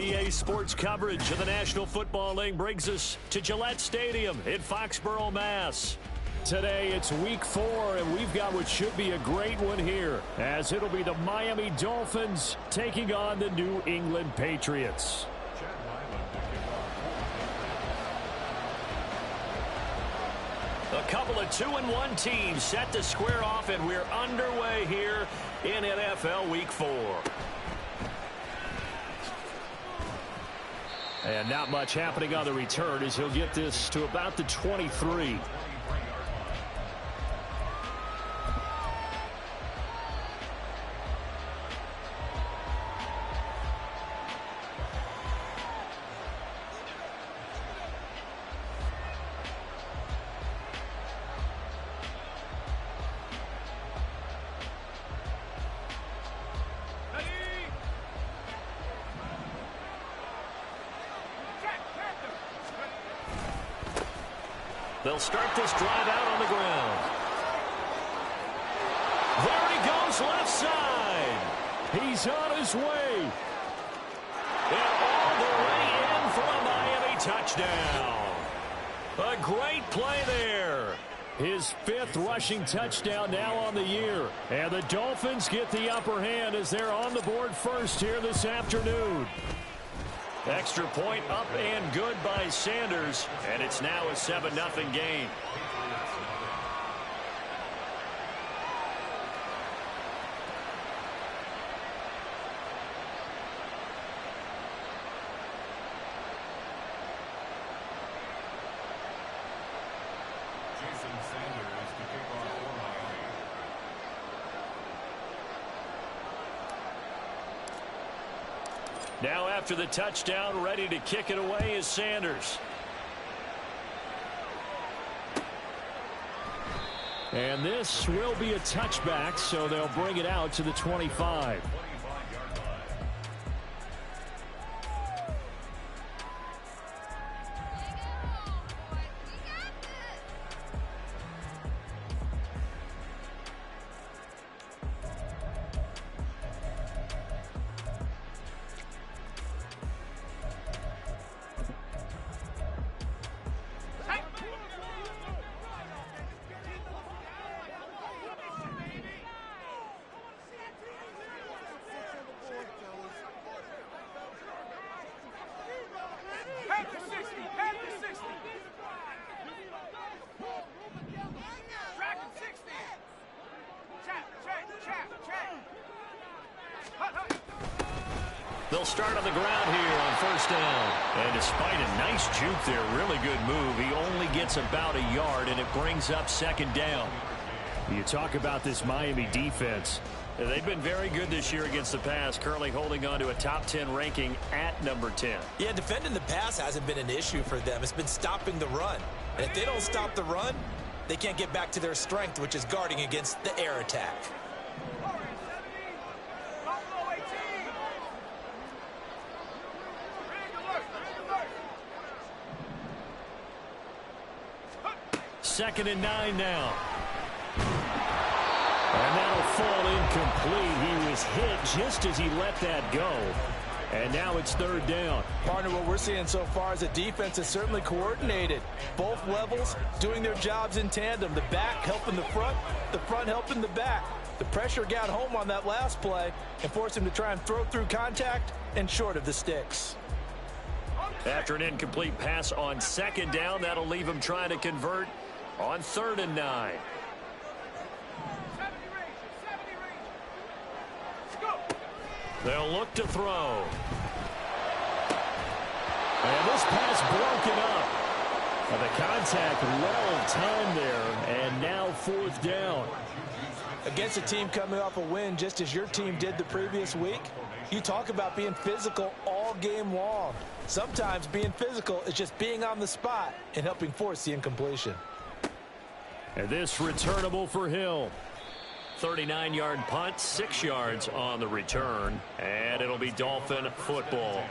EA Sports coverage of the National Football League brings us to Gillette Stadium in Foxborough, Mass. Today it's week 4, and we've got what should be a great one here, as it'll be the Miami Dolphins taking on the New England Patriots. A couple of 2-1 teams set to square off, and we're underway here in NFL Week 4. And not much happening on the return as he'll get this to about the 23. They'll start this drive out on the ground. There he goes, left side. He's on his way. And all the way in for a Miami touchdown. A great play there. His 5th rushing touchdown now on the year. And the Dolphins get the upper hand as they're on the board first here this afternoon. Extra point up and good by Sanders, and it's now a 7-0 game. Now after the touchdown, ready to kick it away is Sanders. And this will be a touchback, so they'll bring it out to the 25. They'll start on the ground here on first down. And despite a nice juke there, really good move, he only gets about a yard, and it brings up second down. You talk about this Miami defense. They've been very good this year against the pass, currently holding on to a top 10 ranking at number 10. Yeah, defending the pass hasn't been an issue for them. It's been stopping the run. And if they don't stop the run, they can't get back to their strength, which is guarding against the air attack. Second and 9 now. And that'll fall incomplete. He was hit just as he let that go. And now it's third down. Partner, what we're seeing so far is the defense is certainly coordinated. Both levels doing their jobs in tandem. The back helping the front helping the back. The pressure got home on that last play and forced him to try and throw through contact and short of the sticks. After an incomplete pass on second down, that'll leave him trying to convert on third and 9. They'll look to throw. And this pass broken up. And the contact well timed there, and now fourth down. Against a team coming off a win just as your team did the previous week, you talk about being physical all game long. Sometimes being physical is just being on the spot and helping force the incompletion. And this returnable for Hill. 39-yard punt, 6 yards on the return, and it'll be Dolphin football.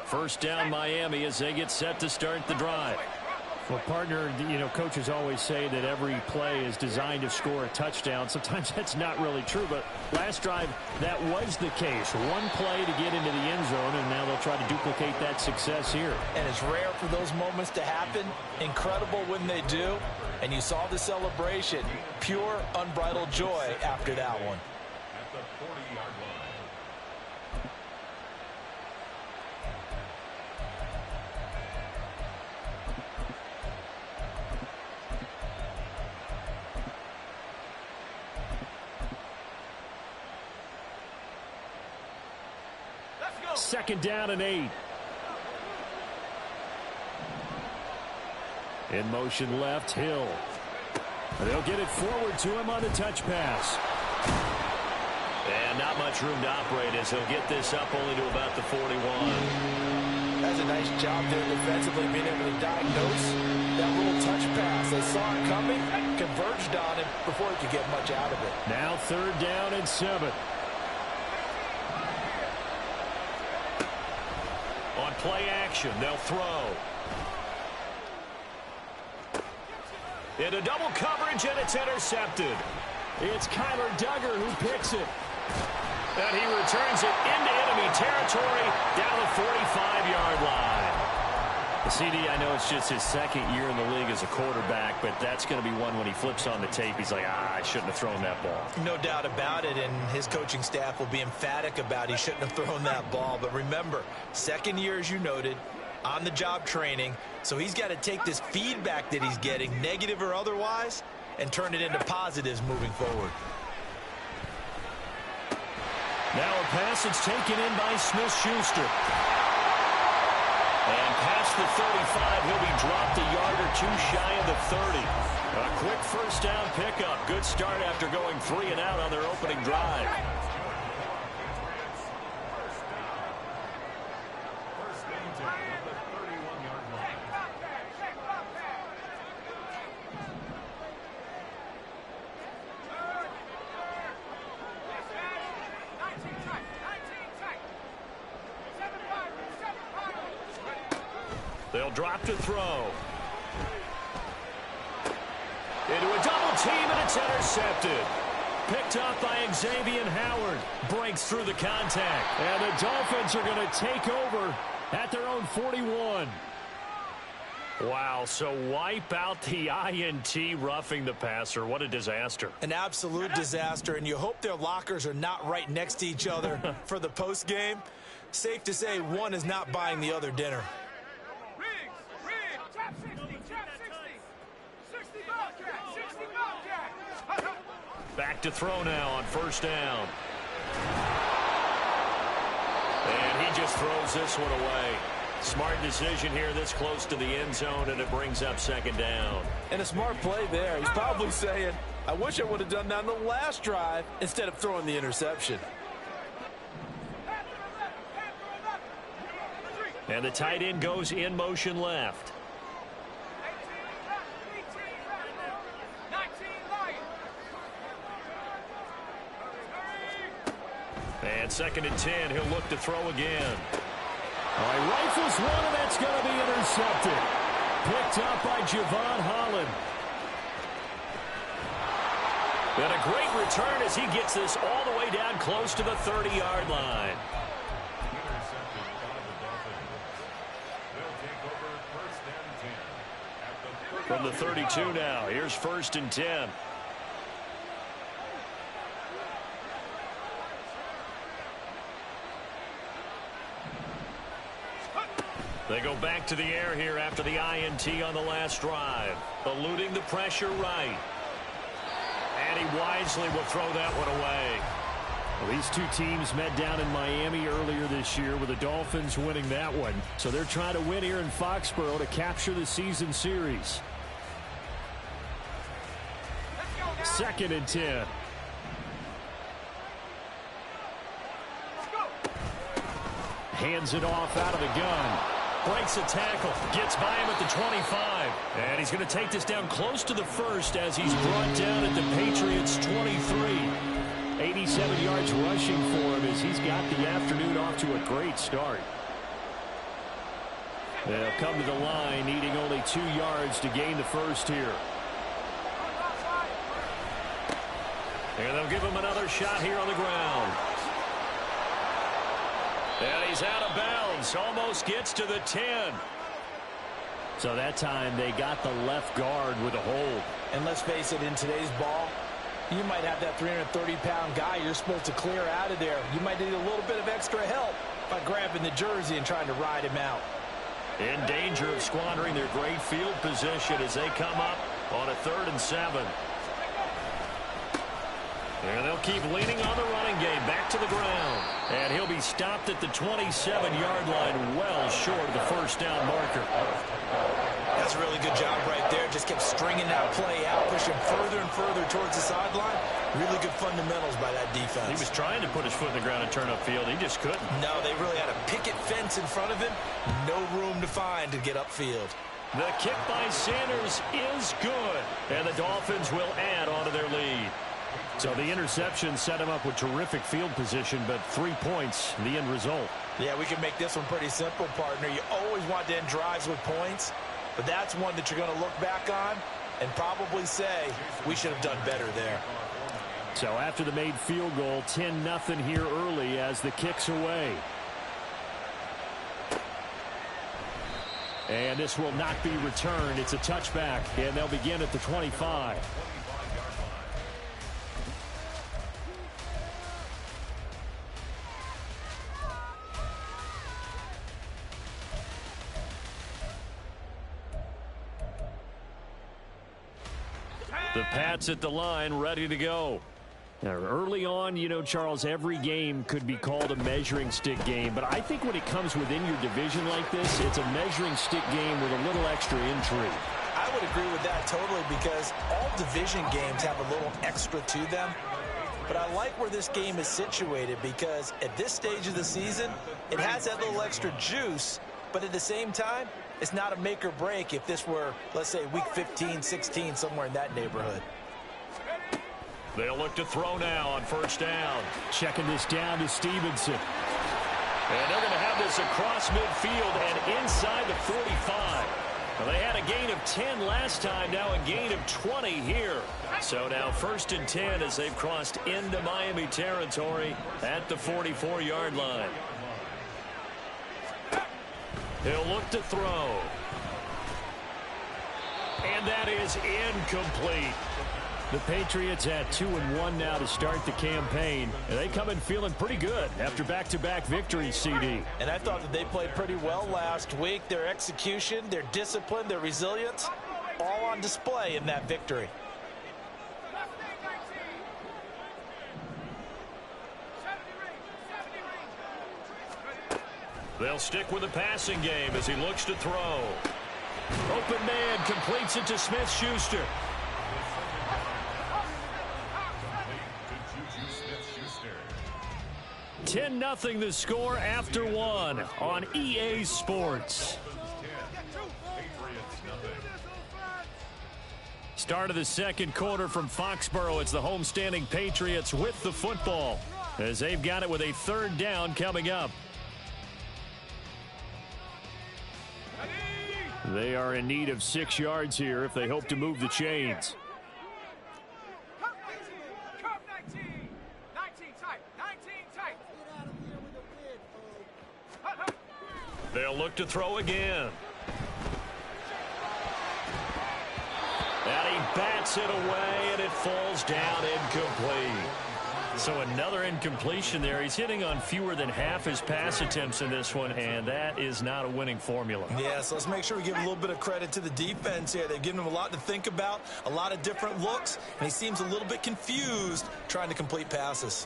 First down Miami as they get set to start the drive. Well, partner, you know, coaches always say that every play is designed to score a touchdown. Sometimes that's not really true, but last drive, that was the case. One play to get into the end zone, and now they'll try to duplicate that success here. And it's rare for those moments to happen. Incredible when they do. And you saw the celebration. Pure, unbridled joy after that one. At the 40-yard line. Second down and 8. In motion left, Hill. They'll get it forward to him on the touch pass. And not much room to operate as he'll get this up only to about the 41. That's a nice job there defensively, being able to diagnose that little touch pass. They saw it coming, converged on it before he could get much out of it. Now third down and 7. On play action, they'll throw. Into double coverage, and it's intercepted. It's Kyler Duggar who picks it. And he returns it into enemy territory down the 45-yard line. The CD, I know it's just his second year in the league as a quarterback, but that's going to be one when he flips on the tape. He's like, I shouldn't have thrown that ball. No doubt about it, and his coaching staff will be emphatic about he shouldn't have thrown that ball. But remember, second year, as you noted, on-the-job training, so he's got to take this feedback that he's getting, negative or otherwise, and turn it into positives moving forward. Now a pass that's taken in by Smith-Schuster. And past the 35, he'll be dropped a yard or two shy of the 30. A quick first down pickup. Good start after going 3 and out on their opening drive. First and 10 at the 31-yard line. They'll drop to throw. Into a double team, and it's intercepted. Picked up by Xavier Howard. Breaks through the contact. And the Dolphins are going to take over at their own 41. Wow, so wipe out the INT, roughing the passer. What a disaster. An absolute disaster, and you hope their lockers are not right next to each other for the postgame. Safe to say one is not buying the other dinner. Back to throw now on first down. And he just throws this one away. Smart decision here this close to the end zone, and it brings up second down. And a smart play there. He's probably saying, I wish I would have done that on the last drive instead of throwing the interception. And the tight end goes in motion left. And second and 10, he'll look to throw again. All right, rifles one, and that's going to be intercepted. Picked up by Javon Holland. And a great return as he gets this all the way down close to the 30-yard line. Intercepted by the Dolphins. They'll take over first and 10 at the 30. From the 32 now, here's first and 10. They go back to the air here after the INT on the last drive. Eluding the pressure right. And he wisely will throw that one away. Well, these two teams met down in Miami earlier this year with the Dolphins winning that one. So they're trying to win here in Foxborough to capture the season series. Second and 10. Hands it off out of the gun. Breaks a tackle. Gets by him at the 25. And he's going to take this down close to the first as he's brought down at the Patriots' 23. 87 yards rushing for him as he's got the afternoon off to a great start. They'll come to the line, needing only 2 yards to gain the first here. And they'll give him another shot here on the ground. And he's out of bounds. Almost gets to the 10. So that time they got the left guard with a hold. And let's face it, in today's ball, you might have that 330-pound guy you're supposed to clear out of there. You might need a little bit of extra help by grabbing the jersey and trying to ride him out. In danger of squandering their great field position as they come up on a 3rd and 7. And they'll keep leaning on the running game. Back to the ground. And he'll be stopped at the 27-yard line, well short of the first down marker. That's a really good job right there. Just kept stringing that play out, pushing further and further towards the sideline. Really good fundamentals by that defense. He was trying to put his foot in the ground and turn upfield. He just couldn't. No, they really had a picket fence in front of him. No room to find to get upfield. The kick by Sanders is good. And the Dolphins will add on to their lead. So the interception set him up with terrific field position, but 3 points, the end result. Yeah, we can make this one pretty simple, partner. You always want to end drives with points, but that's one that you're going to look back on and probably say, we should have done better there. So after the made field goal, 10-0 here early as the kick's away. And this will not be returned. It's a touchback, and they'll begin at the 25. The Pats at the line, ready to go. Now, early on, you know, Charles, every game could be called a measuring stick game. But I think when it comes within your division like this, it's a measuring stick game with a little extra intrigue. I would agree with that totally because all division games have a little extra to them. But I like where this game is situated because at this stage of the season, it has that little extra juice. But at the same time, it's not a make or break if this were, let's say, week 15, 16, somewhere in that neighborhood. They'll look to throw now on first down. Checking this down to Stevenson. And they're going to have this across midfield and inside the 45. Well, they had a gain of 10 last time, now a gain of 20 here. So now 1st and 10 as they've crossed into Miami territory at the 44-yard line. He'll look to throw. And that is incomplete. The Patriots at 2-1 now to start the campaign. And they come in feeling pretty good after back-to-back victories, CD. And I thought that they played pretty well last week. Their execution, their discipline, their resilience, all on display in that victory. They'll stick with the passing game as he looks to throw. Open man completes it to Smith-Schuster. 10-0 the score after one on EA Sports. Start of the second quarter from Foxborough. It's the homestanding Patriots with the football as they've got it with a 3rd down coming up. They are in need of 6 yards here if they hope to move the chains. They'll look to throw again. And he bats it away, and it falls down incomplete. So another incompletion there. He's hitting on fewer than half his pass attempts in this one, and that is not a winning formula. Yeah, so let's make sure we give a little bit of credit to the defense here. They've given him a lot to think about, a lot of different looks, and he seems a little bit confused trying to complete passes.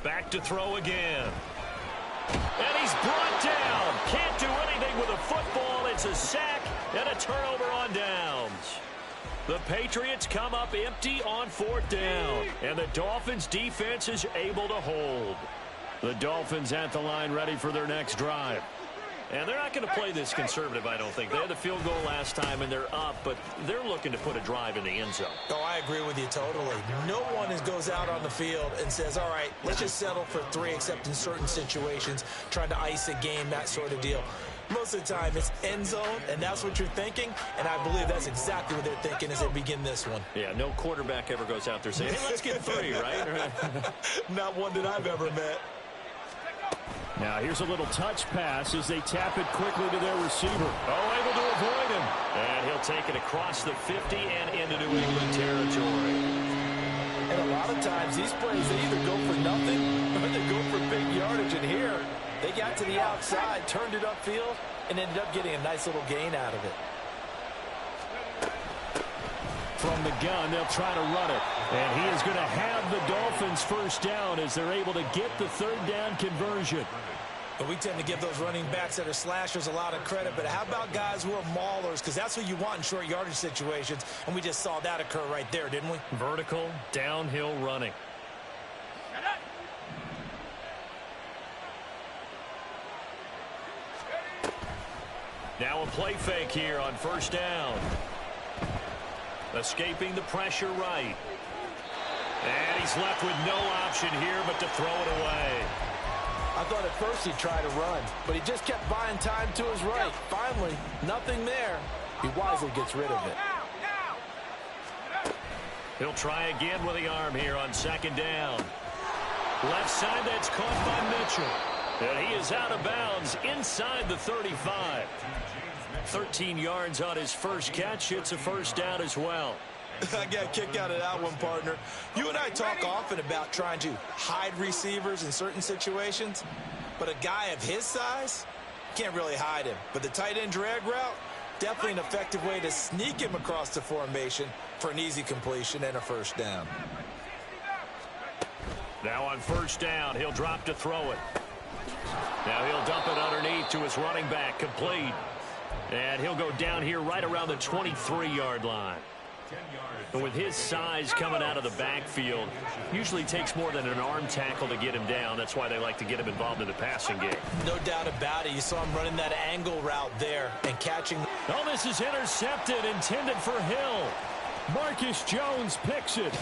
Back to throw again. And he's brought down. Can't do anything with a football. It's a sack and a turnover on downs. The Patriots come up empty on 4th down. And the Dolphins defense is able to hold. The Dolphins at the line ready for their next drive. And they're not going to play this conservative, I don't think. They had the field goal last time, and they're up, but they're looking to put a drive in the end zone. Oh, I agree with you totally. No one goes out on the field and says, all right, let's just settle for 3, except in certain situations, trying to ice a game, that sort of deal. Most of the time, it's end zone, and that's what you're thinking, and I believe that's exactly what they're thinking as they begin this one. Yeah, no quarterback ever goes out there saying, hey, let's get 3, right? Not one that I've ever met. Now here's a little touch pass as they tap it quickly to their receiver. Oh, able to avoid him. And he'll take it across the 50 and into New England territory. And a lot of times these plays, they either go for nothing or they go for big yardage. And here, they got to the outside, turned it upfield, and ended up getting a nice little gain out of it. From the gun, they'll try to run it. And he is going to have the Dolphins first down as they're able to get the third down conversion. But we tend to give those running backs that are slashers a lot of credit. But how about guys who are maulers? Because that's what you want in short yardage situations. And we just saw that occur right there, didn't we? Vertical, downhill running. Now a play fake here on first down. Escaping the pressure right. And he's left with no option here but to throw it away. I thought at first he'd try to run, but he just kept buying time to his right. Finally, nothing there. He wisely gets rid of it. He'll try again with the arm here on second down. Left side, that's caught by Mitchell. And he is out of bounds inside the 35. 13 yards on his first catch. It's a first down as well. I got a kick out of that one, partner. You and I talk often about trying to hide receivers in certain situations, but a guy of his size, can't really hide him. But the tight end drag route, definitely an effective way to sneak him across the formation for an easy completion and a first down. Now on first down, he'll drop to throw it. Now he'll dump it underneath to his running back, complete. And he'll go down here right around the 23-yard line. But with his size coming out of the backfield, usually takes more than an arm tackle to get him down. That's why they like to get him involved in the passing game. No doubt about it. You saw him running that angle route there and catching. Oh, this is intercepted, intended for Hill. Marcus Jones picks it.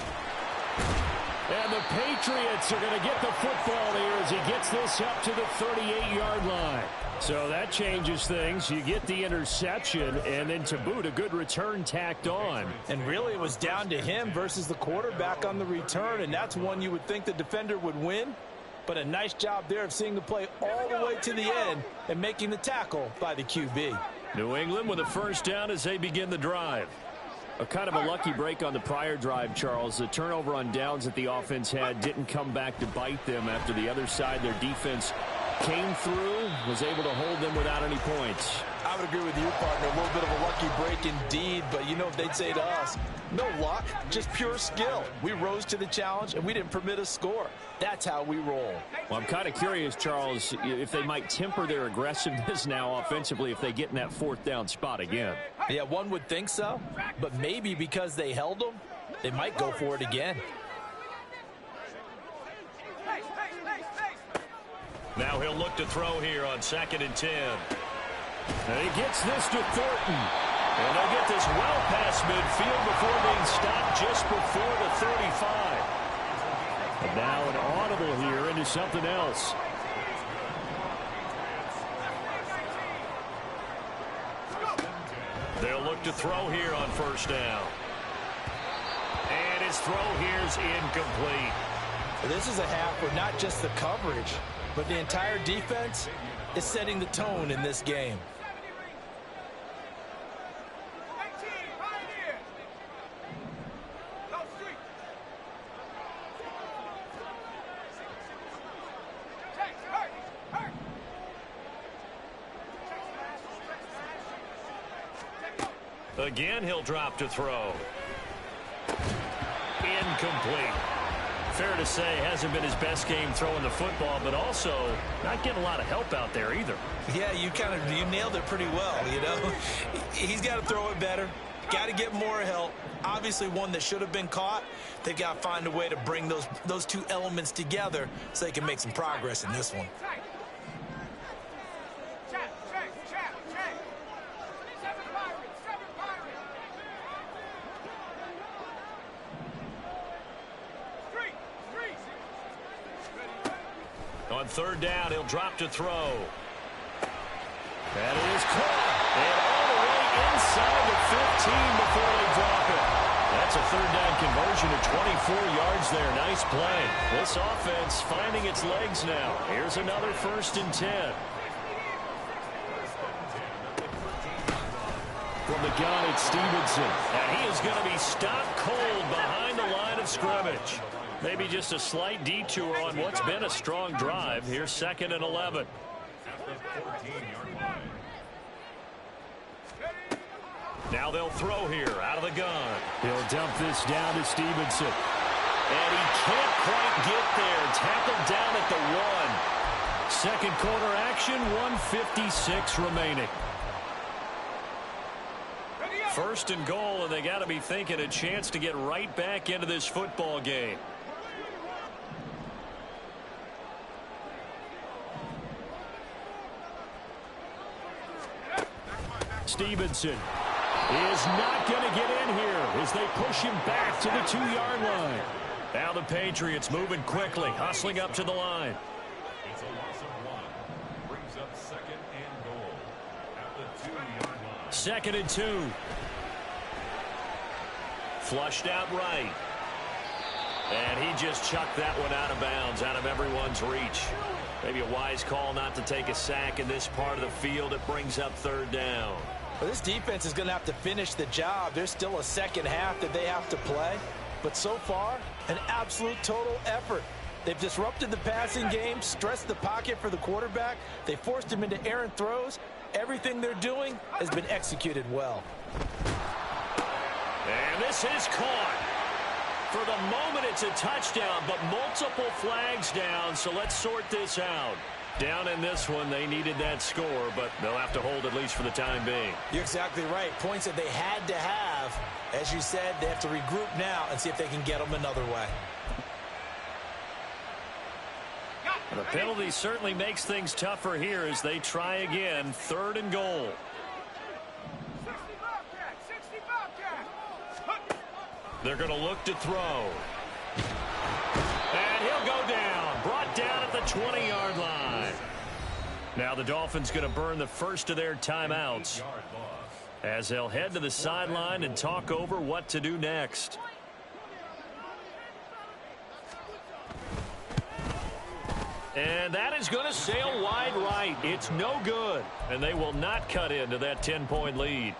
And the Patriots are going to get the football here as he gets this up to the 38-yard line. So that changes things. You get the interception, and then to boot, a good return tacked on. And really, it was down to him versus the quarterback on the return, and that's one you would think the defender would win. But a nice job there of seeing the play all the way to the end and making the tackle by the QB. New England with a first down as they begin the drive. A kind of a lucky break on the prior drive, Charles. The turnover on downs that the offense had didn't come back to bite them after the other side. Their defense came through, was able to hold them without any points. I would agree with you, partner. A little bit of a lucky break indeed, but you know what they'd say to us? No luck, just pure skill. We rose to the challenge, and we didn't permit a score. That's how we roll. Well, I'm kind of curious, Charles, if they might temper their aggressiveness now offensively if they get in that fourth down spot again. Yeah, one would think so, but maybe because they held them, they might go for it again. Now he'll look to throw here on 2nd and 10. And he gets this to Thornton. And they'll get this well past midfield before being stopped just before the 35. And now an audible here into something else. They'll look to throw here on first down. And his throw here's incomplete. This is a half where not just the coverage, but the entire defense is setting the tone in this game. Again, he'll drop to throw. Incomplete. Fair to say, hasn't been his best game throwing the football, but also not getting a lot of help out there either. Yeah, you nailed it pretty well, you know. He's got to throw it better. Got to get more help. Obviously one that should have been caught. They've got to find a way to bring those two elements together so they can make some progress in this one. third down, he'll drop to throw. That is caught. And all the way inside the 15 before they drop it. That's a third down conversion of 24 yards there. Nice play. This offense finding its legs now. Here's another 1st and 10. From the gun, it's Stevenson. And he is going to be stopped cold behind the line of scrimmage. Maybe just a slight detour on what's been a strong drive. Here's 2nd and 11. Now they'll throw here out of the gun. He'll dump this down to Stevenson. And he can't quite get there. Tackled down at the 1. Second quarter action, 1:56 remaining. 1st and goal, and they got to be thinking a chance to get right back into this football game. Stevenson is not going to get in here as they push him back to the 2-yard line. Now the Patriots moving quickly, hustling up to the line. It's a loss of 1. Brings up 2nd and goal at the 2-yard line. 2nd and 2. Flushed out right. And he just chucked that one out of bounds, out of everyone's reach. Maybe a wise call not to take a sack in this part of the field. It brings up 3rd down. Well, this defense is going to have to finish the job. There's still a second half that they have to play. But so far, an absolute total effort. They've disrupted the passing game, stressed the pocket for the quarterback. They forced him into errant throws. Everything they're doing has been executed well. And this is caught. For the moment, it's a touchdown, but multiple flags down, so let's sort this out. Down in this one, they needed that score, but they'll have to hold at least for the time being. You're exactly right. Points that they had to have. As you said, they have to regroup now and see if they can get them another way. The penalty certainly makes things tougher here as they try again. 3rd and goal. They're going to look to throw. And he'll go down. Brought down at the 20-yard line. Now the Dolphins going to burn the first of their timeouts as they'll head to the sideline and talk over what to do next. And that is going to sail wide right. It's no good. And they will not cut into that 10-point lead.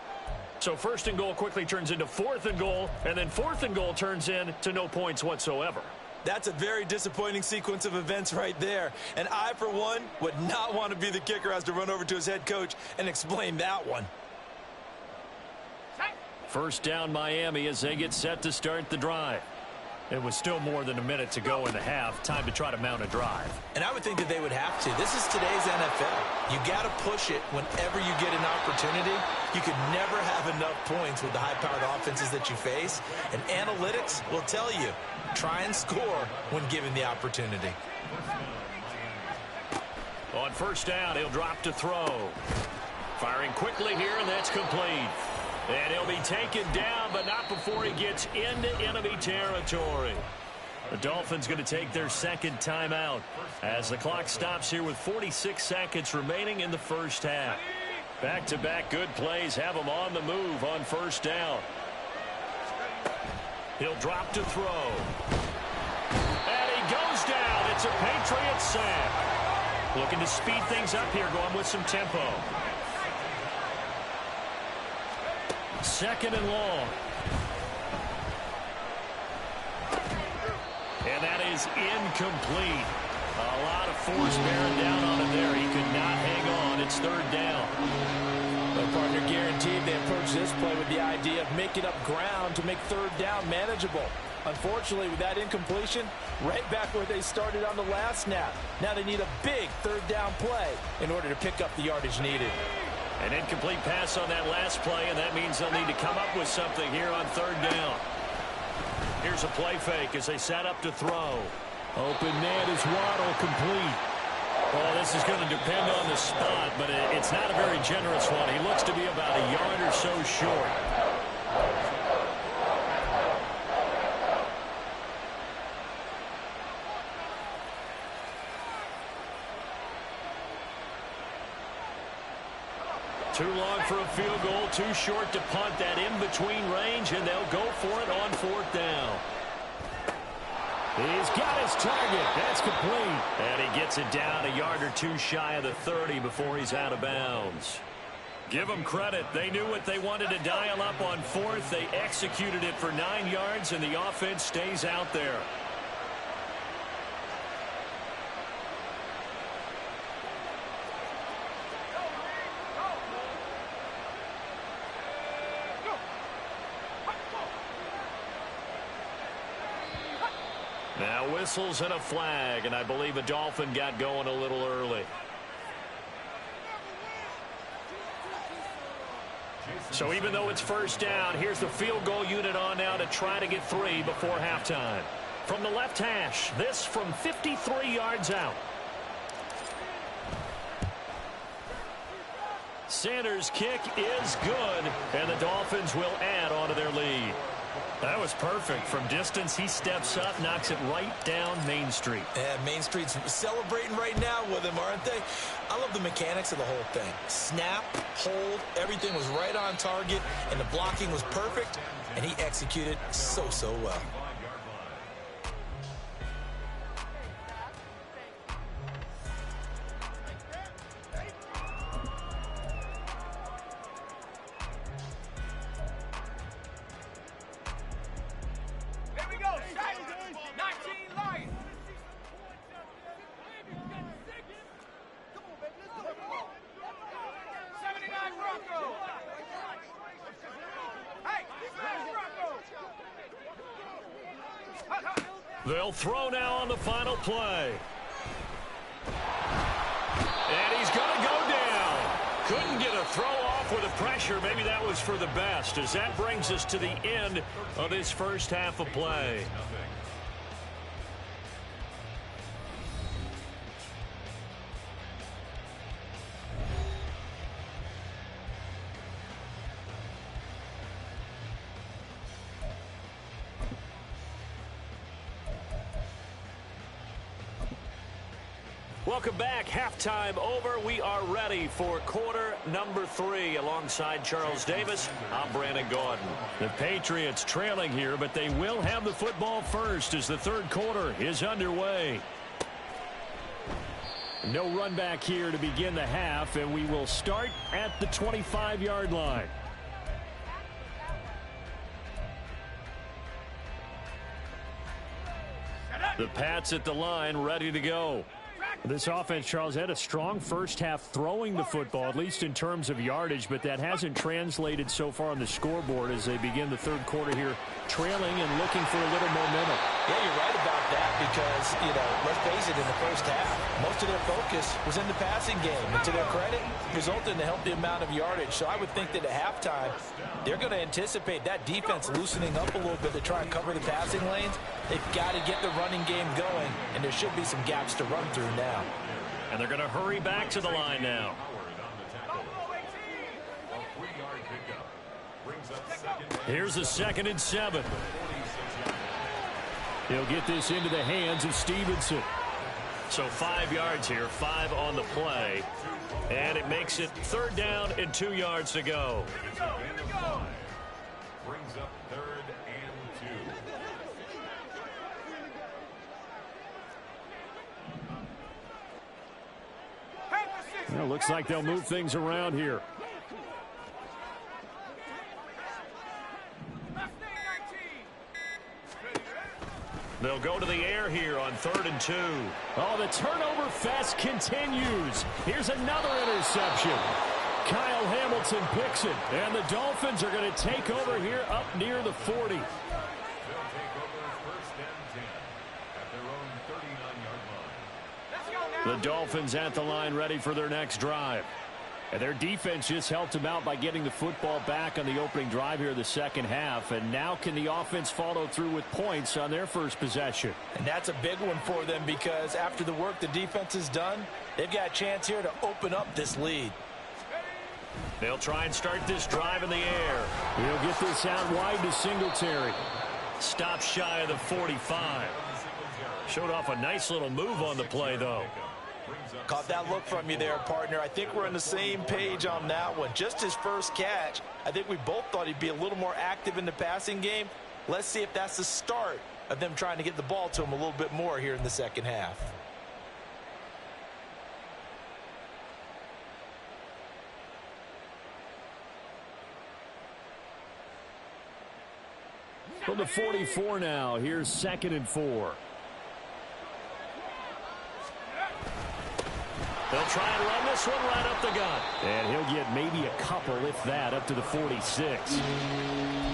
So 1st and goal quickly turns into 4th and goal, and then 4th and goal turns into no points whatsoever. That's a very disappointing sequence of events right there. And I, for one, would not want to be the kicker who has to run over to his head coach and explain that one. 1st down Miami as they get set to start the drive. It was still more than a minute to go in the half. Time to try to mount a drive. And I would think that they would have to. This is today's NFL. You got to push it whenever you get an opportunity. You could never have enough points with the high-powered offenses that you face. And analytics will tell you, try and score when given the opportunity. On 1st down, he'll drop to throw. Firing quickly here, and that's complete. And he'll be taken down, but not before he gets into enemy territory. The Dolphins going to take their 2nd timeout as the clock stops here with 46 seconds remaining in the 1st half. Back-to-back good plays have them on the move on 1st down. He'll drop to throw. And he goes down. It's a Patriot sack. Looking to speed things up here, going with some tempo. 2nd and long. And that is incomplete. A lot of force bearing down on him there. He could not hang on. It's 3rd down. The partner guaranteed they approached this play with the idea of making up ground to make 3rd down manageable. Unfortunately, with that incompletion, right back where they started on the last snap. Now they need a big 3rd down play in order to pick up the yardage needed. An incomplete pass on that last play, and that means they'll need to come up with something here on 3rd down. Here's a play fake as they set up to throw. Open man is Waddle, complete. Well, this is going to depend on the spot, but it's not a very generous one. He looks to be about a yard or so short. Too long for a field goal, too short to punt. That in-between range, and they'll go for it on 4th down. He's got his target. That's complete. And he gets it down a yard or two shy of the 30 before he's out of bounds. Give them credit. They knew what they wanted to dial up on 4th. They executed it for 9 yards, and the offense stays out there. Now whistles and a flag, and I believe a Dolphin got going a little early. So even though it's 1st down, here's the field goal unit on now to try to get 3 before halftime. From the left hash, this from 53 yards out. Sanders' kick is good, and the Dolphins will add on to their lead. That was perfect. From distance, he steps up, knocks it right down Main Street. Yeah, Main Street's celebrating right now with him, aren't they? I love the mechanics of the whole thing. Snap, hold, everything was right on target, and the blocking was perfect, and he executed so well. They'll throw now on the final play. And he's going to go down. Couldn't get a throw off with the pressure. Maybe that was for the best, as that brings us to the end of this first half of play. Welcome back. Halftime over. We are ready for quarter number 3. Alongside Charles Davis, I'm Brandon Gordon. The Patriots trailing here, but they will have the football first as the 3rd quarter is underway. No run back here to begin the half, and we will start at the 25-yard line. The Pats at the line, ready to go. This offense, Charles, had a strong first half throwing the football, at least in terms of yardage, but that hasn't translated so far on the scoreboard as they begin the 3rd quarter here, trailing and looking for a little momentum. Yeah, you're right about that because, let's face it, in the first half, most of their focus was in the passing game. And to their credit, resulted in a healthy amount of yardage. So I would think that at halftime, they're going to anticipate that defense loosening up a little bit to try and cover the passing lanes. They've got to get the running game going, and there should be some gaps to run through now. And they're going to hurry back to the line now. Here's a 2nd and 7. He'll get this into the hands of Stevenson. So 5 yards here, 5 on the play. And it makes it 3rd down and 2 yards to go. Brings up 3rd and 2. Well, looks like they'll move things around here. They'll go to the air here on 3rd and 2. Oh, the turnover fest continues. Here's another interception. Kyle Hamilton picks it, and the Dolphins are going to take over here up near the 40. They'll take over 1st and 10 at their own 39-yard line. The Dolphins at the line, ready for their next drive. And their defense just helped them out by getting the football back on the opening drive here in the 2nd half. And now can the offense follow through with points on their first possession? And that's a big one for them because after the work the defense has done, they've got a chance here to open up this lead. They'll try and start this drive in the air. He'll get this out wide to Singletary. Stop shy of the 45. Showed off a nice little move on the play, though. Caught that look from you there, partner. I think we're on the same page on that one. Just his first catch, I think we both thought he'd be a little more active in the passing game. Let's see if that's the start of them trying to get the ball to him a little bit more here in the second half. From the 44 now, here's 2nd and 4. They'll try and run this one right up the gut. And he'll get maybe a couple, if that, up to the 46.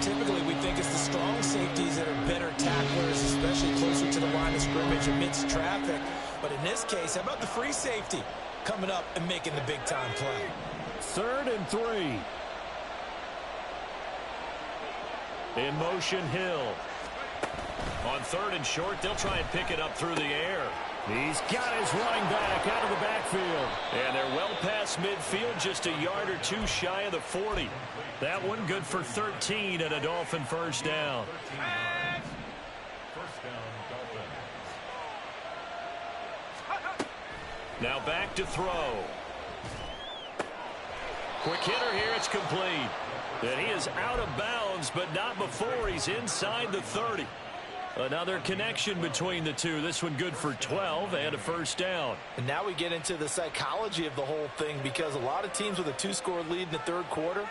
Typically, we think it's the strong safeties that are better tacklers, especially closer to the line of scrimmage amidst traffic. But in this case, how about the free safety coming up and making the big-time play? 3rd and 3. In motion, Hill. On 3rd and short, they'll try and pick it up through the air. He's got his running back out of the backfield. And they're well past midfield, just a yard or two shy of the 40. That one good for 13 and a Dolphin first down. First down, Dolphins. Now back to throw. Quick hitter here, it's complete. And he is out of bounds, but not before he's inside the 30. Another connection between the two. This one good for 12 and a first down. And now we get into the psychology of the whole thing, because a lot of teams with a 2-score lead in the third quarter,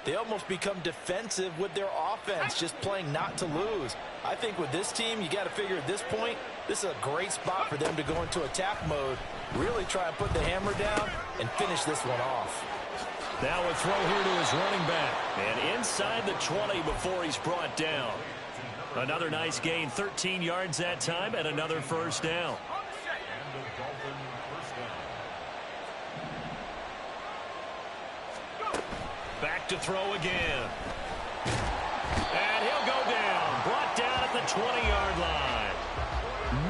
they almost become defensive with their offense, just playing not to lose. I think with this team, you got to figure at this point, this is a great spot for them to go into attack mode, really try and put the hammer down and finish this one off. Now a throw here to his running back. And inside the 20 before he's brought down. Another nice gain, 13 yards that time, and another first down. And a Dolphin first down. Back to throw again. And he'll go down. Brought down at the 20-yard line.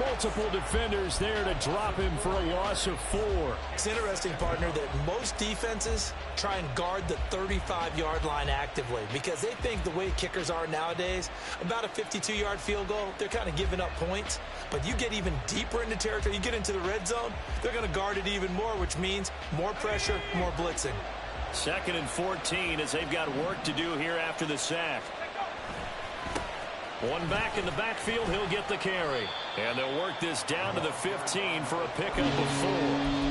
Multiple defenders there to drop him for a loss of 4. It's interesting, partner, that most defenses try and guard the 35-yard line actively because they think the way kickers are nowadays, about a 52-yard field goal, they're kind of giving up points. But you get even deeper into territory, you get into the red zone, they're going to guard it even more, which means more pressure, more blitzing. 2nd and 14 as they've got work to do here after the sack. One back in the backfield, he'll get the carry. And they'll work this down to the 15 for a pickup of 4.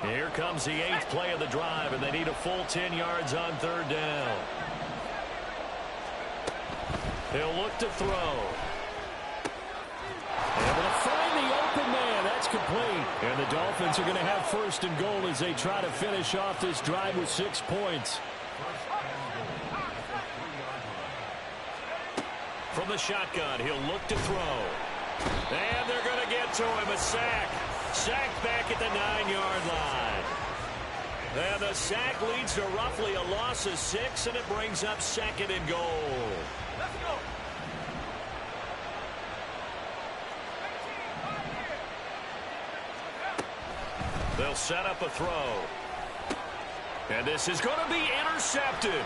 Here comes the 8th play of the drive, and they need a full 10 yards on 3rd down. He'll look to throw. Able to find the open man. That's complete. And the Dolphins are going to have 1st and goal as they try to finish off this drive with 6 points. From the shotgun, he'll look to throw. And they're going to get to him. A sack. Sacked back at the 9-yard line. And the sack leads to roughly a loss of 6, and it brings up 2nd and goal. Let's go. They'll set up a throw. And this is going to be intercepted.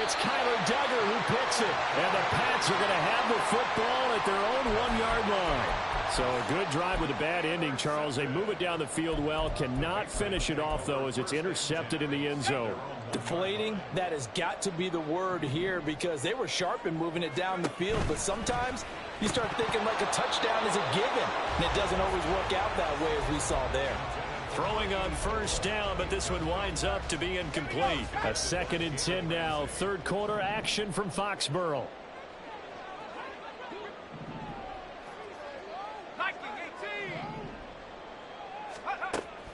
It's Kyler Duggar who picks it. And the Pats are going to have the football at their own 1-yard line. So a good drive with a bad ending, Charles. They move it down the field well. Cannot finish it off, though, as it's intercepted in the end zone. Deflating, that has got to be the word here because they were sharp in moving it down the field. But sometimes you start thinking like a touchdown is a given. And it doesn't always work out that way as we saw there. Throwing on 1st down, but this one winds up to be incomplete. A 2nd and 10 now. 3rd quarter action from Foxborough.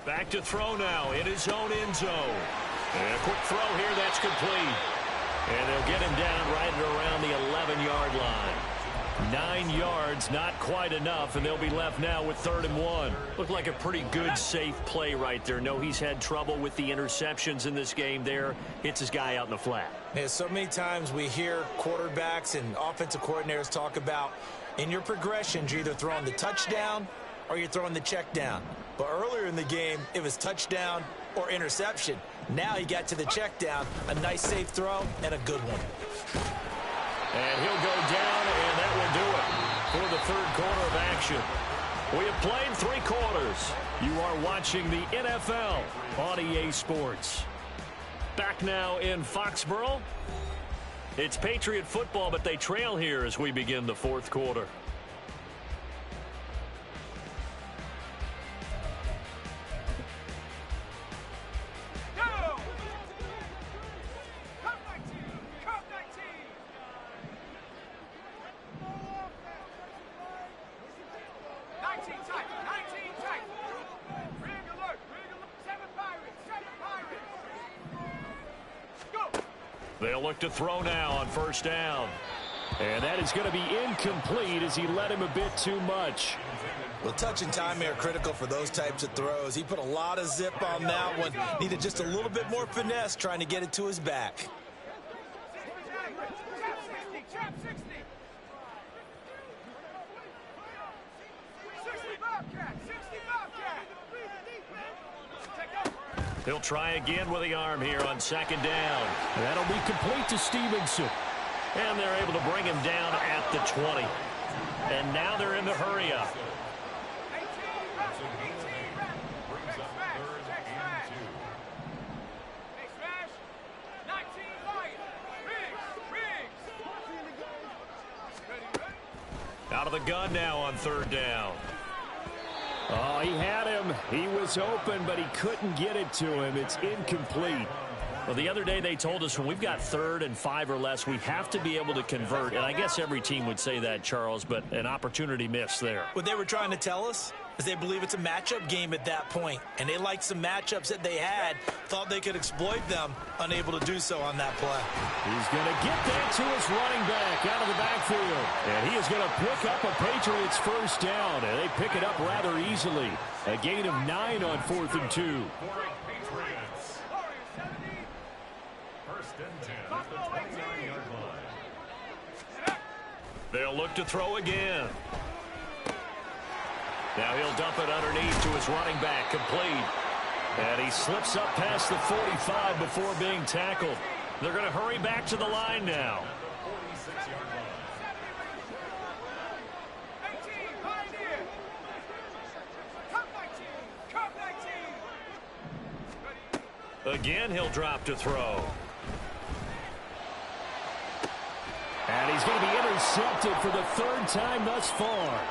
Back to throw now in his own end zone. And a quick throw here, that's complete. And they'll get him down right at around the 11-yard line. 9 yards, not quite enough, and they'll be left now with 3rd and 1. Looked like a pretty good, safe play right there. No, he's had trouble with the interceptions in this game there. Hits his guy out in the flat. Yeah, so many times we hear quarterbacks and offensive coordinators talk about in your progressions, you're either throwing the touchdown or you're throwing the check down. But earlier in the game, it was touchdown or interception. Now he got to the check down, a nice safe throw, and a good one. And he'll go down, and that will do it for the 3rd quarter of action. We have played 3 quarters. You are watching the NFL on EA Sports. Back now in Foxborough. It's Patriot football, but they trail here as we begin the 4th quarter. They'll look to throw now on 1st down. And that is going to be incomplete as he led him a bit too much. Well, touch and timing are critical for those types of throws. He put a lot of zip on that one. Needed just a little bit more finesse trying to get it to his back. He'll try again with the arm here on 2nd down. That'll be complete to Stevenson. And they're able to bring him down at the 20. And now they're in the hurry up. Out of the gun now on 3rd down. Oh, he had him. He was open, but he couldn't get it to him. It's incomplete. Well, the other day they told us when we've got 3rd and 5 or less, we have to be able to convert. And I guess every team would say that, Charles, but an opportunity missed there. What they were trying to tell us is they believe it's a matchup game at that point, and they liked some matchups that they had, thought they could exploit them, unable to do so on that play. He's going to get that to his running back out of the backfield. And he is going to pick up a Patriots 1st down, and they pick it up rather easily. A gain of 9 on 4th and 2. They'll look to throw again. Now he'll dump it underneath to his running back, complete. And he slips up past the 45 before being tackled. They're going to hurry back to the line now. Again, he'll drop to throw. And he's going to be intercepted for the 3rd time thus far.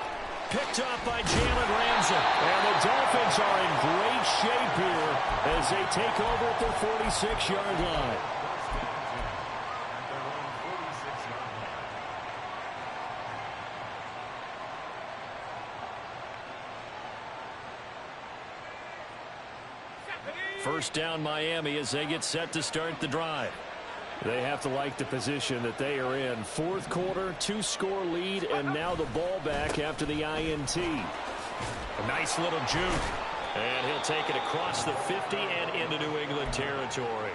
Picked up by Jalen Ramsey. And the Dolphins are in great shape here as they take over at their 46-yard line. First down Miami as they get set to start the drive. They have to like the position that they are in. 4th quarter, 2-score lead, and now the ball back after the INT. A nice little juke. And he'll take it across the 50 and into New England territory.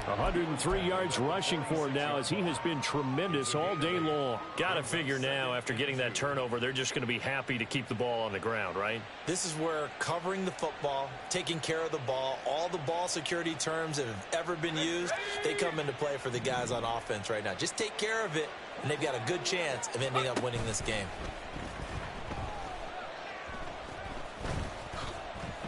103 yards rushing for him now as he has been tremendous all day long. Got to figure now after getting that turnover, they're just going to be happy to keep the ball on the ground, right? This is where covering the football, taking care of the ball, all the ball security terms that have ever been used, they come into play for the guys on offense right now. Just take care of it, and they've got a good chance of ending up winning this game.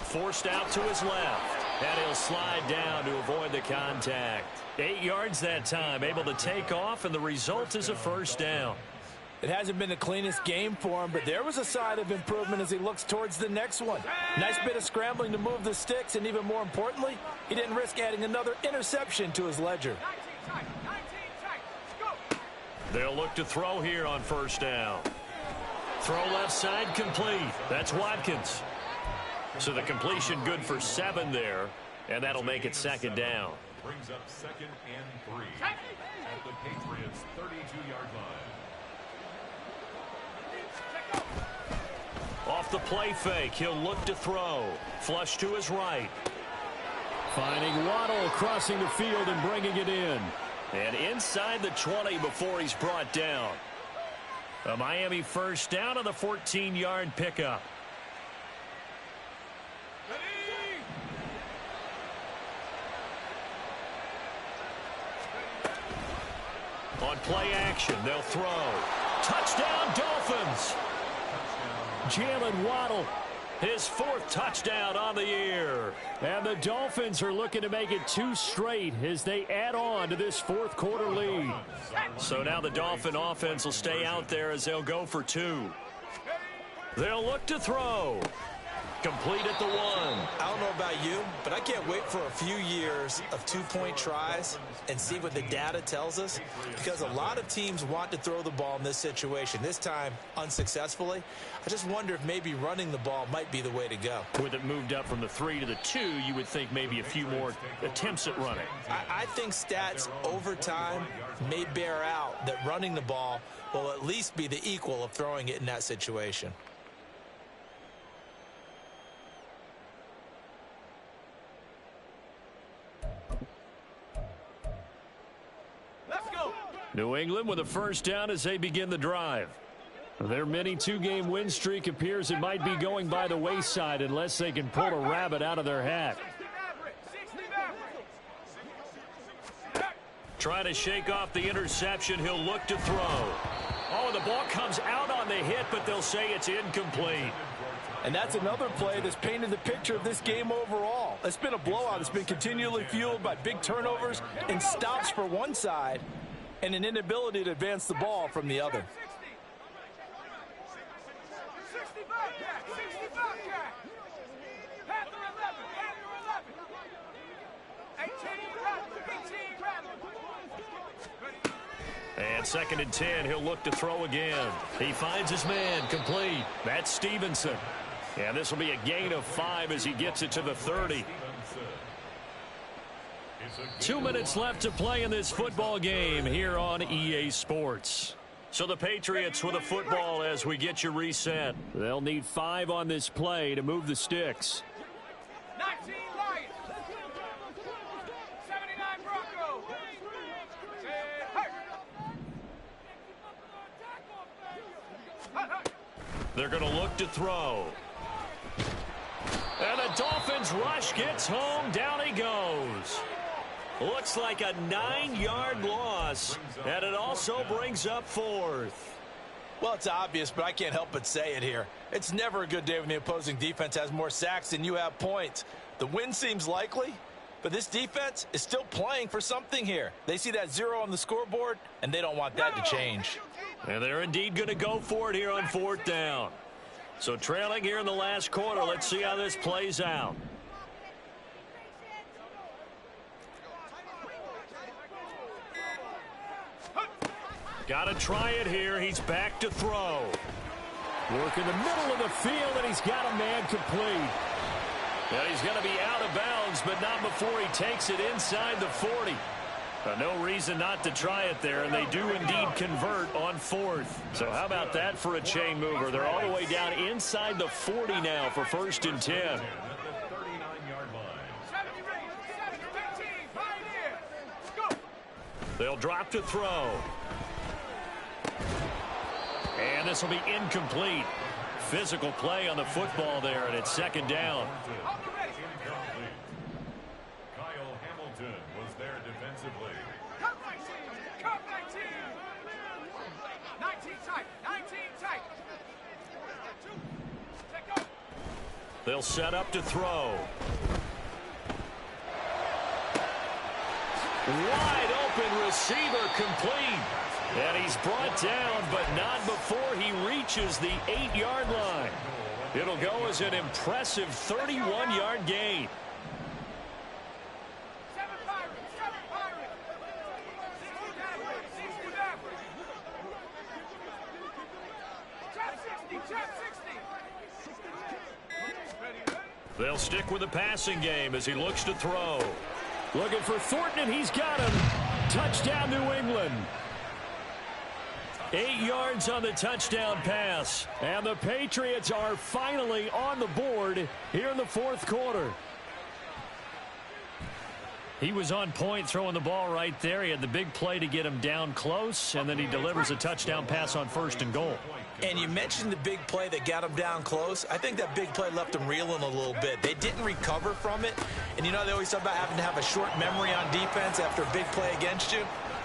Forced out to his left. And he'll slide down to avoid the contact. 8 yards that time, able to take off, and the result is a 1st down. It hasn't been the cleanest game for him, but there was a sign of improvement as he looks towards the next one. Nice bit of scrambling to move the sticks, and even more importantly, he didn't risk adding another interception to his ledger. They'll look to throw here on 1st down. Throw left side complete. That's Watkins. So the completion good for 7 there, and that'll make it 2nd down. Brings up 2nd and 3 at the Patriots' 32-yard line. Off the play fake, he'll look to throw. Flush to his right. Finding Waddle crossing the field and bringing it in. And inside the 20 before he's brought down. A Miami first down on the 14-yard pickup. On play action, they'll throw. Touchdown, Dolphins! Jalen Waddle, his 4th touchdown on the year. And the Dolphins are looking to make it 2 straight as they add on to this 4th quarter lead. So now the Dolphin offense will stay out there as they'll go for 2. They'll look to throw. Complete at the 1. I don't know about you, but I can't wait for a few years of 2-point tries and see what the data tells us, because a lot of teams want to throw the ball in this situation, this time unsuccessfully. I just wonder if maybe running the ball might be the way to go. With it moved up from the 3 to the 2, you would think maybe a few more attempts at running. I think stats over time may bear out that running the ball will at least be the equal of throwing it in that situation. New England with a first down as they begin the drive. Their mini 2-game win streak appears it might be going by the wayside unless they can pull a rabbit out of their hat. Try to shake off the interception. He'll look to throw. Oh, the ball comes out on the hit, but they'll say it's incomplete. And that's another play that's painted the picture of this game overall. It's been a blowout. It's been continually fueled by big turnovers and stops for one side and an inability to advance the ball from the other. And 2nd and 10, he'll look to throw again. He finds his man, complete. That's Stevenson. And this will be a gain of 5 as he gets it to the 30. 2 minutes left to play in this football game here on EA Sports. So the Patriots with a football as we get you reset. They'll need 5 on this play to move the sticks. 19 Lions. 79 Broncos. They're going to look to throw. And the Dolphins rush gets home. Down he goes. Looks like a 9-yard loss. And it also brings up 4th. Well, it's obvious, but I can't help but say it here. It's never a good day when the opposing defense has more sacks than you have points. The win seems likely, but this defense is still playing for something here. They see that 0 on the scoreboard, and they don't want that to change. And they're indeed going to go for it here on 4th down. So trailing here in the last quarter, let's see how this plays out. Got to try it here. He's back to throw. Work in the middle of the field, and he's got a man complete. And he's going to be out of bounds, but not before he takes it inside the 40. No reason not to try it there, and they do indeed convert on 4th. So how about that for a chain mover? They're all the way down inside the 40 now for 1st and 10. They'll drop to throw. And this will be incomplete. Physical play on the football there, and it's 2nd down. Kyle Hamilton was there defensively. Cut 19. Cut 19. 19 tight. 19 tight. They'll set up to throw. Wide open receiver, complete. And he's brought down, but not before he reaches the 8-yard line. It'll go as an impressive 31-yard gain. 7 Pirates. 7 Pirates. 60 average. 60 average. Trap 60. Trap 60. They'll stick with the passing game as he looks to throw. Looking for Thornton, and he's got him. Touchdown, New England. 8 yards on the touchdown pass. And the Patriots are finally on the board here in the fourth quarter. He was on point throwing the ball right there. He had the big play to get him down close, and then he delivers a touchdown pass on 1st and goal. And you mentioned the big play that got him down close. I think that big play left him reeling a little bit. They didn't recover from it. And you know, they always talk about having to have a short memory on defense after a big play against you.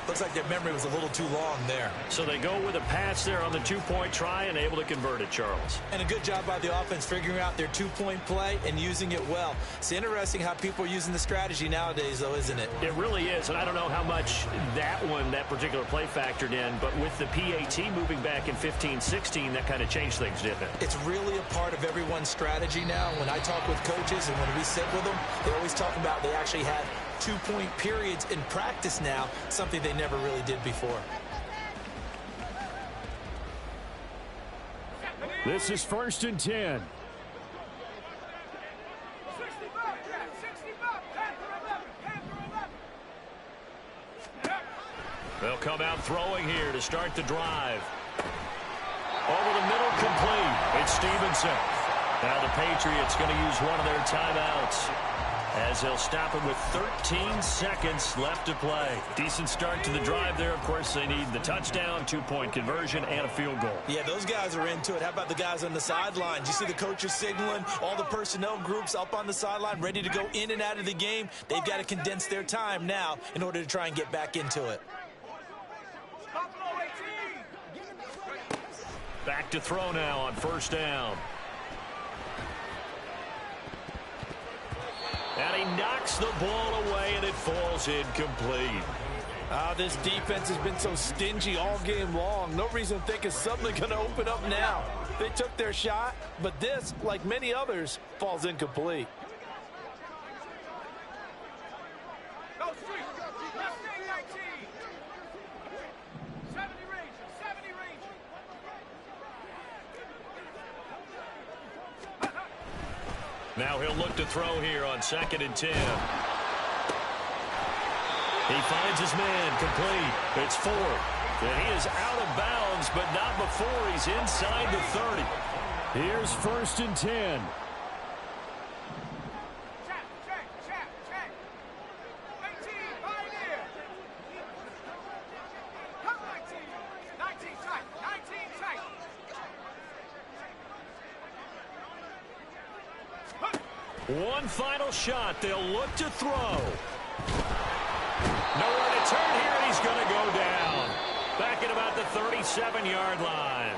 Looks like their memory was a little too long there. So they go with a pass there on the 2-point try and able to convert it, Charles. And a good job by the offense figuring out their 2-point play and using it well. It's interesting how people are using the strategy nowadays, though, isn't it? It really is, and I don't know how much that particular play factored in, but with the PAT moving back in 15-16, that kind of changed things, didn't it? It's really a part of everyone's strategy now. When I talk with coaches and when we sit with them, they always talk about they actually had 2-point periods in practice now, something they never really did before. This is 1st and 10. They'll come out throwing here to start the drive. Over the middle, complete. It's Stevenson. Now the Patriots going to use one of their timeouts, as they'll stop him with 13 seconds left to play. Decent start to the drive there. Of course, they need the touchdown, 2-point conversion, and a field goal. Yeah, those guys are into it. How about the guys on the sidelines? You see the coaches signaling, all the personnel groups up on the sideline, ready to go in and out of the game. They've got to condense their time now in order to try and get back into it. Back to throw now on 1st down. And he knocks the ball away, and it falls incomplete. This defense has been so stingy all game long. No reason to think it's suddenly going to open up now. They took their shot, but this, like many others, falls incomplete. Now he'll look to throw here on 2nd and 10. He finds his man, complete. It's 4. And he is out of bounds, but not before he's inside the 30. Here's 1st and 10. Check. 18, pioneer. Come 19. 19 tight. 19 tight. One final shot. They'll look to throw. Nowhere to turn here, and he's going to go down. Back at about the 37-yard line.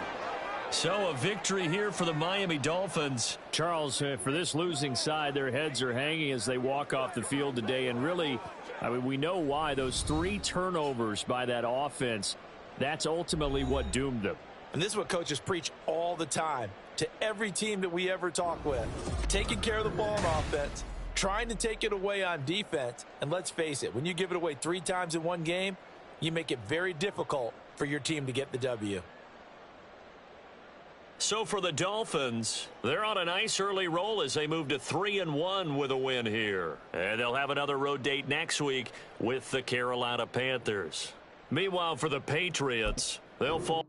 So a victory here for the Miami Dolphins. Charles, for this losing side, their heads are hanging as they walk off the field today. And really, I mean, we know why. Those 3 turnovers by that offense, that's ultimately what doomed them. And this is what coaches preach all the time to every team that we ever talk with. Taking care of the ball on offense, trying to take it away on defense. And let's face it, when you give it away 3 times in one game, you make it very difficult for your team to get the W. So for the Dolphins, they're on a nice early roll as they move to 3-1 with a win here. And they'll have another road date next week with the Carolina Panthers. Meanwhile, for the Patriots, they'll fall.